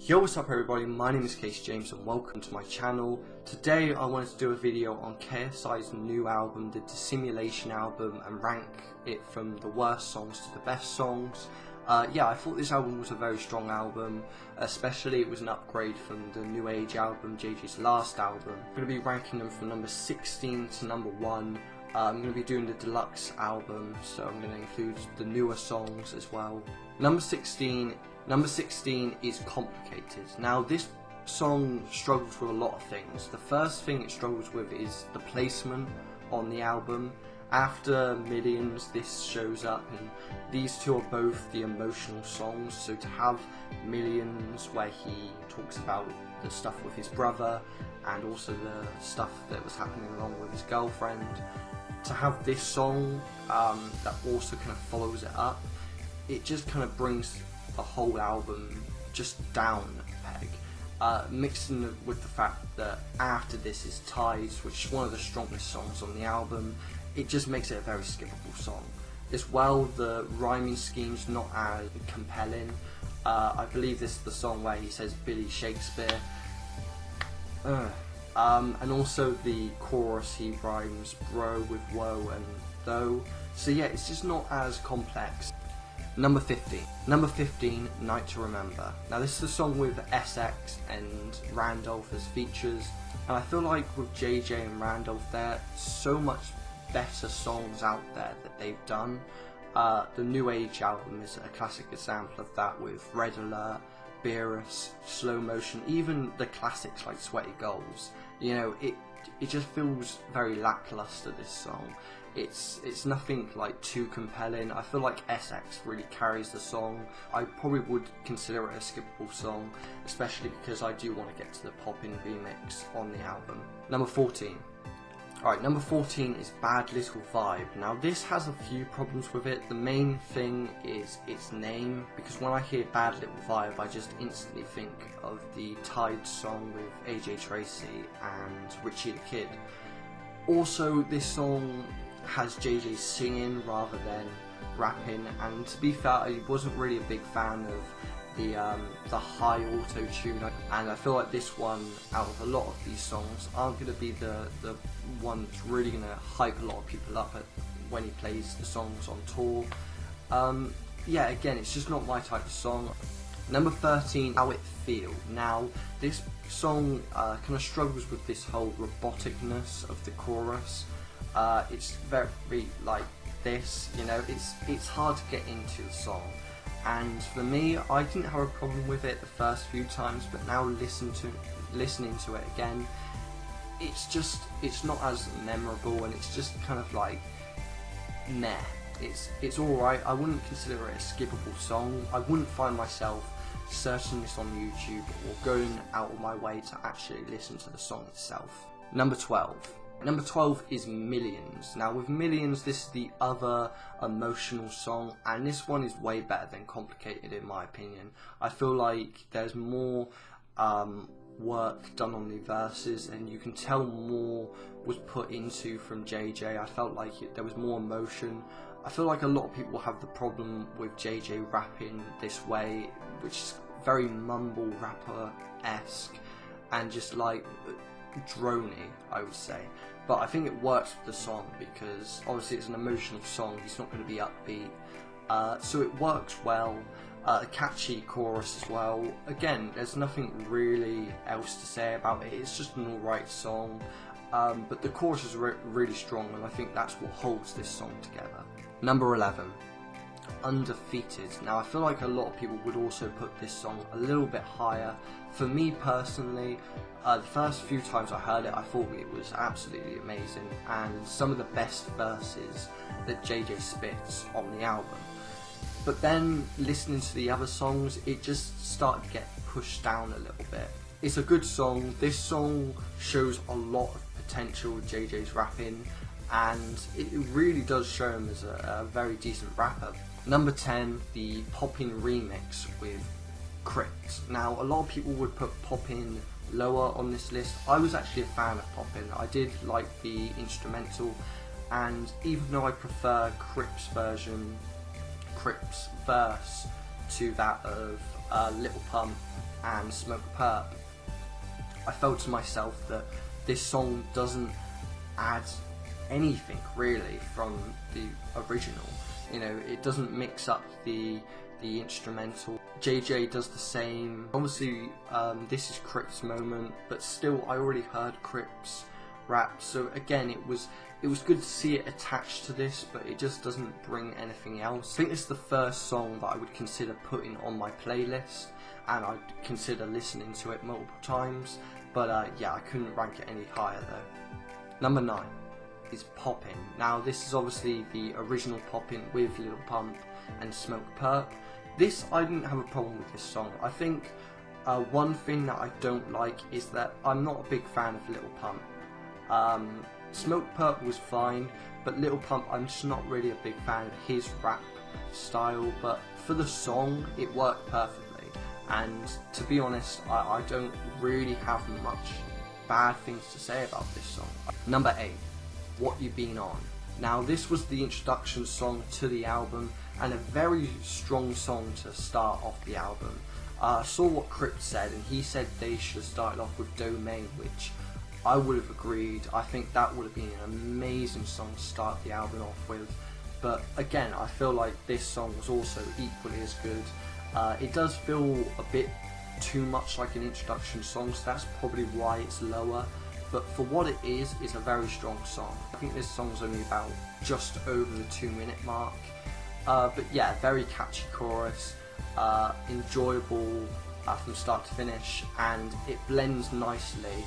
Yo, what's up everybody, my name is KSI and welcome to my channel. Today I wanted to do a video on KSI's new album, the Dissimulation album, and rank it from the worst songs to the best songs. Yeah, I thought this album was a very strong album, especially it was an upgrade from the New Age album, JJ's last album. I'm going to be ranking them from number 16 to number 1. I'm going to be doing the deluxe album, so I'm going to include the newer songs as well. Number 16 is Complicated. Now this song struggles with a lot of things. The first thing it struggles with is the placement on the album. After Millions this shows up, and these two are both the emotional songs, so to have Millions where he talks about the stuff with his brother and also the stuff that was happening along with his girlfriend, to have this song that also kind of follows it up, it just kind of brings the whole album just down a peg. Mixing with the fact that after this is Ties, which is one of the strongest songs on the album, it just makes it a very skippable song. As well, the rhyming scheme's not as compelling. I believe this is the song where he says Billy Shakespeare. And also the chorus, he rhymes bro with woe and though. So yeah, it's just not as complex. Number 15, Night to Remember. Now this is a song with SX and Randolph as features, and I feel like with JJ and Randolph, there are so much better songs out there that they've done. The New Age album is a classic example of that, with Red Alert, Beerus, Slow Motion, even the classics like Sweaty Goals. You know, it just feels very lackluster, this song. It's nothing like too compelling. I feel like SX really carries the song. I probably would consider it a skippable song, especially because I do want to get to the pop-in remix on the album. Number 14. Alright, number 14 is Bad Little Vibe. Now this has a few problems with it. The main thing is its name, because when I hear Bad Little Vibe I just instantly think of the Tide song with AJ Tracy and Richie the Kid. Also, this song has JJ singing rather than rapping, and to be fair, I wasn't really a big fan of the high auto-tune, and I feel like this one, out of a lot of these songs, aren't going to be the one that's really going to hype a lot of people up when he plays the songs on tour. Yeah, again, it's just not my type of song. Number 13, How It Feel. Now, this song kind of struggles with this whole roboticness of the chorus. It's very like this, you know, it's hard to get into the song. And for me, I didn't have a problem with it the first few times, but now listening to it again, it's not as memorable, and it's just kind of like meh. It's alright. I wouldn't consider it a skippable song. I wouldn't find myself searching this on YouTube or going out of my way to actually listen to the song itself. Number 12. Number 12 is Millions. Now with Millions, this is the other emotional song, and this one is way better than Complicated in my opinion. I feel like there's more work done on the verses, and you can tell more was put into from JJ. I felt like there was more emotion. I feel like a lot of people have the problem with JJ rapping this way, which is very mumble rapper-esque and just like drony, I would say. But I think it works with the song because obviously it's an emotional song, he's not going to be upbeat, so it works well. A catchy chorus as well. Again, there's nothing really else to say about it, it's just an alright song, but the chorus is really strong, and I think that's what holds this song together. Number 11, Undefeated. Now I feel like a lot of people would also put this song a little bit higher. For me personally, the first few times I heard it, I thought it was absolutely amazing, and some of the best verses that JJ spits on the album. But then listening to the other songs, it just started to get pushed down a little bit. It's a good song. This song shows a lot of potential with JJ's rapping, and it really does show him as a very decent rapper. Number 10, the Pop-In remix with Crypt. Now a lot of people would put Pop-In lower on this list. I was actually a fan of Pop-In. I did like the instrumental, and even though I prefer Crypt's verse to that of Little Pump and Smoke Perp, I felt to myself that this song doesn't add anything really from the original. You know, it doesn't mix up the instrumental. JJ does the same. Obviously, this is Crip's moment, but still, I already heard Crip's rap. So again, it was good to see it attached to this, but it just doesn't bring anything else. I think this is the first song that I would consider putting on my playlist, and I'd consider listening to it multiple times. But yeah, I couldn't rank it any higher though. Number 9 is Poppin'. Now this is obviously the original Poppin' with Little Pump and Smoke Perp. This, I didn't have a problem with this song. I think one thing that I don't like is that I'm not a big fan of Little Pump. Smoke Perp was fine, but Little Pump, I'm just not really a big fan of his rap style, but for the song it worked perfectly. And to be honest, I don't really have much bad things to say about this song. Number 8, What You Been On. Now this was the introduction song to the album, and a very strong song to start off the album. I saw what Crip said, and he said they should have started off with Domain, which I would have agreed. I think that would have been an amazing song to start the album off with. But again, I feel like this song was also equally as good. It does feel a bit too much like an introduction song, so that's probably why it's lower. But for what it is, it's a very strong song. I think this song's only about just over the 2-minute mark. But yeah, very catchy chorus, enjoyable from start to finish, and it blends nicely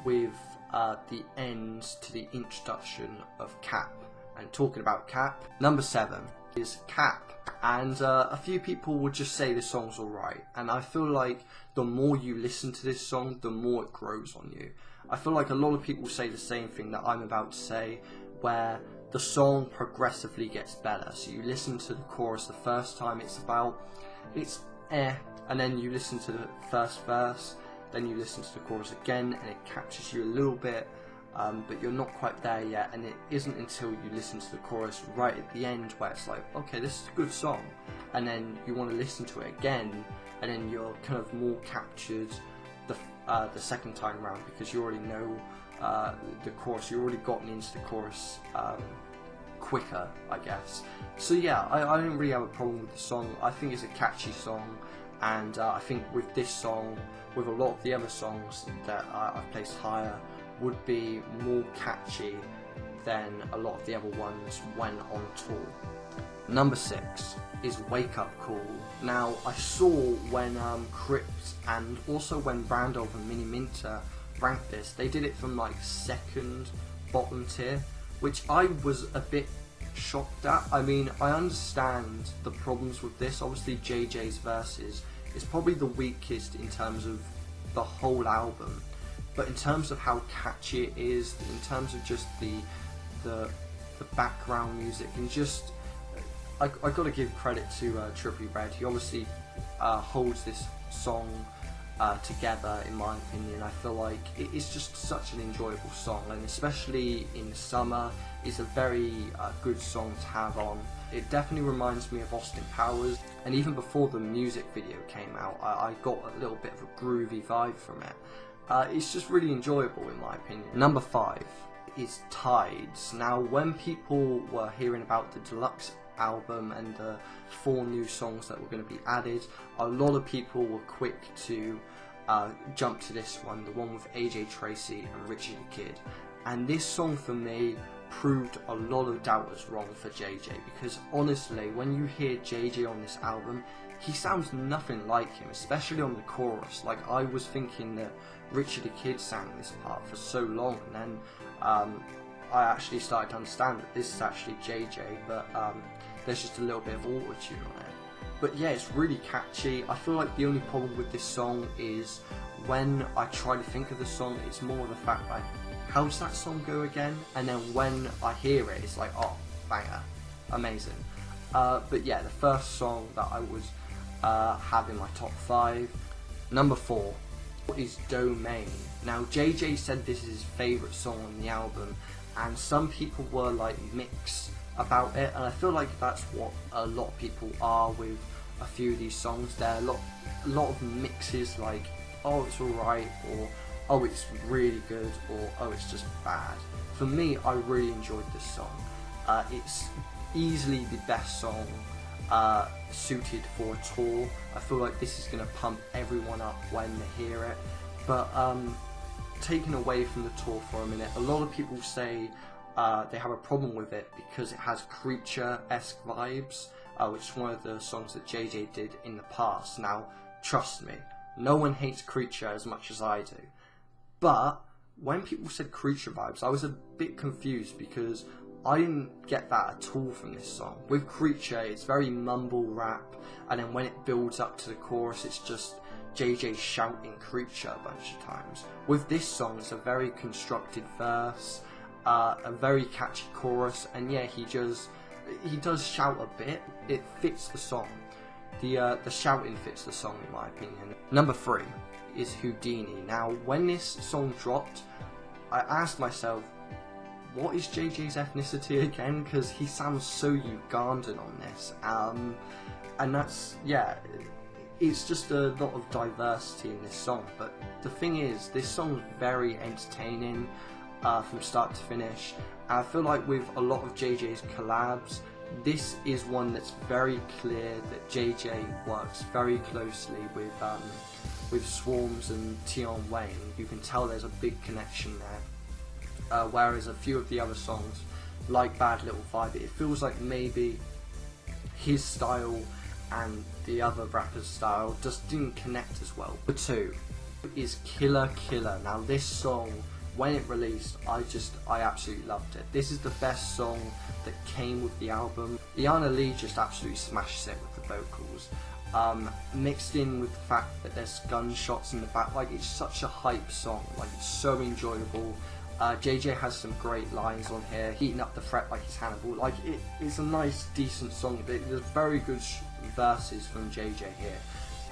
with the ends to the introduction of Cap. And talking about Cap, number 7 is Cap. And a few people would just say this song's alright, and I feel like the more you listen to this song, the more it grows on you. I feel like a lot of people say the same thing that I'm about to say, where the song progressively gets better. So you listen to the chorus the first time, it's and then you listen to the first verse, then you listen to the chorus again, and it captures you a little bit, but you're not quite there yet, and it isn't until you listen to the chorus right at the end where it's like, okay, this is a good song, and then you want to listen to it again, and then you're kind of more captured the second time round, because you already know the chorus, you've already gotten into the chorus quicker, I guess. So yeah, I don't really have a problem with the song. I think it's a catchy song, and I think with this song, with a lot of the other songs that I've placed higher, would be more catchy than a lot of the other ones when on tour. Number 6 is Wake Up Call. Now I saw when Crypt and also when Randolph and Mini Minter ranked this, they did it from like second bottom tier, which I was a bit shocked at. I mean, I understand the problems with this. Obviously JJ's verses is probably the weakest in terms of the whole album, but in terms of how catchy it is, in terms of just the background music, and just I got to give credit to Trippie Redd. He obviously holds this song together, in my opinion. I feel like it's just such an enjoyable song, and especially in summer, it's a very good song to have on. It definitely reminds me of Austin Powers, and even before the music video came out, I got a little bit of a groovy vibe from it. It's just really enjoyable, in my opinion. Number 5 is Tides. Now, when people were hearing about the deluxe album and the 4 new songs that were going to be added, a lot of people were quick to jump to this one, the one with AJ Tracey and Richie the Kid. And this song for me proved a lot of doubters wrong for JJ, because honestly, when you hear JJ on this album, he sounds nothing like him, especially on the chorus. Like, I was thinking that Richie the Kid sang this part for so long, and then I actually started to understand that this is actually JJ, but there's just a little bit of auto-tune on it. But yeah, it's really catchy. I feel like the only problem with this song is when I try to think of the song, it's more the fact like, how does that song go again? And then when I hear it, it's like, oh, banger, amazing. But yeah, the first song that I would have in my top 5. Number 4 is Domain. Now, JJ said this is his favourite song on the album, and some people were like mixed about it, and I feel like that's what a lot of people are with a few of these songs. There are a lot of mixes, like, oh, it's alright, or oh, it's really good, or oh, it's just bad. For me, I really enjoyed this song. It's easily the best song suited for a tour. I feel like this is going to pump everyone up when they hear it. But taken away from the tour for a minute, a lot of people say they have a problem with it because it has Creature-esque vibes, which is one of the songs that JJ did in the past. Now, trust me, no one hates Creature as much as I do. But when people said Creature vibes, I was a bit confused because I didn't get that at all from this song. With Creature, it's very mumble rap, and then when it builds up to the chorus, it's just JJ shouting Creature a bunch of times. With this song, it's a very constructed verse, a very catchy chorus, and yeah, he does shout a bit. It fits the song. The shouting fits the song in my opinion. Number 3 is Houdini. Now, when this song dropped, I asked myself, what is JJ's ethnicity again? Because he sounds so Ugandan on this. And that's, yeah, it's just a lot of diversity in this song. But the thing is, this song's very entertaining from start to finish. And I feel like with a lot of JJ's collabs, this is one that's very clear that JJ works very closely with Swarms and Tion Wayne. You can tell there's a big connection there. Whereas a few of the other songs, like Bad Little Vibe, it feels like maybe his style and the other rapper's style just didn't connect as well. Number 2 is Killer Killer. Now this song, when it released, I absolutely loved it. This is the best song that came with the album. Iana Lee just absolutely smashes it with the vocals. Mixed in with the fact that there's gunshots in the back, like it's such a hype song, like it's so enjoyable. JJ has some great lines on here, heating up the fret like he's Hannibal. Like it's a nice, decent song. There's very good verses from JJ here,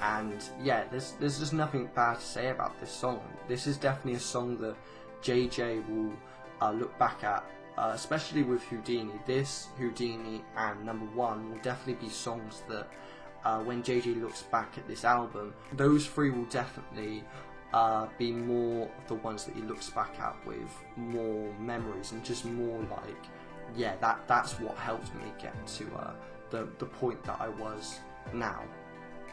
and yeah, there's just nothing bad to say about this song. This is definitely a song that JJ will look back at, especially with Houdini. This, Houdini, and Number 1 will definitely be songs that when JJ looks back at this album, those 3 will definitely be more of the ones that he looks back at with more memories and just more like, yeah, that's what helped me get to the point that I was now.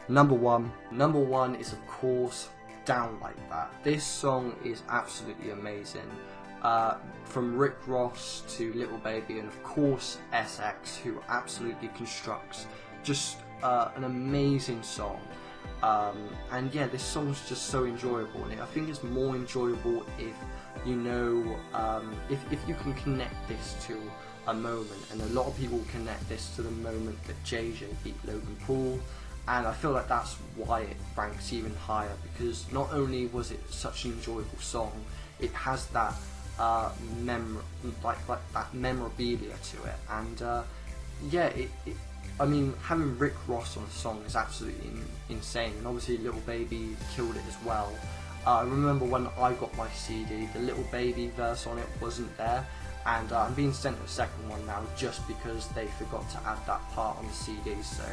Number 1 is of course Down Like That. This song is absolutely amazing. From Rick Ross to Little Baby, and of course SX, who absolutely constructs just an amazing song. And yeah, this song's just so enjoyable, and I think it's more enjoyable if you know, if you can connect this to a moment, and a lot of people connect this to the moment that JJ beat Logan Paul, and I feel like that's why it ranks even higher, because not only was it such an enjoyable song, it has that that memorabilia to it, and yeah, I mean, having Rick Ross on a song is absolutely insane, and obviously Little Baby killed it as well. I remember when I got my CD, the Little Baby verse on it wasn't there, and I'm being sent a second one now just because they forgot to add that part on the CD, so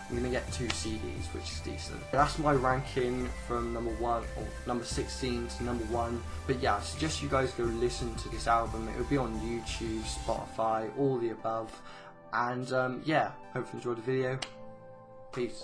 I'm going to get 2 CDs, which is decent. That's my ranking from number 1, or number 16 to number 1, but yeah, I suggest you guys go listen to this album. It will be on YouTube, Spotify, all the above. And yeah, hope you enjoyed the video. Peace.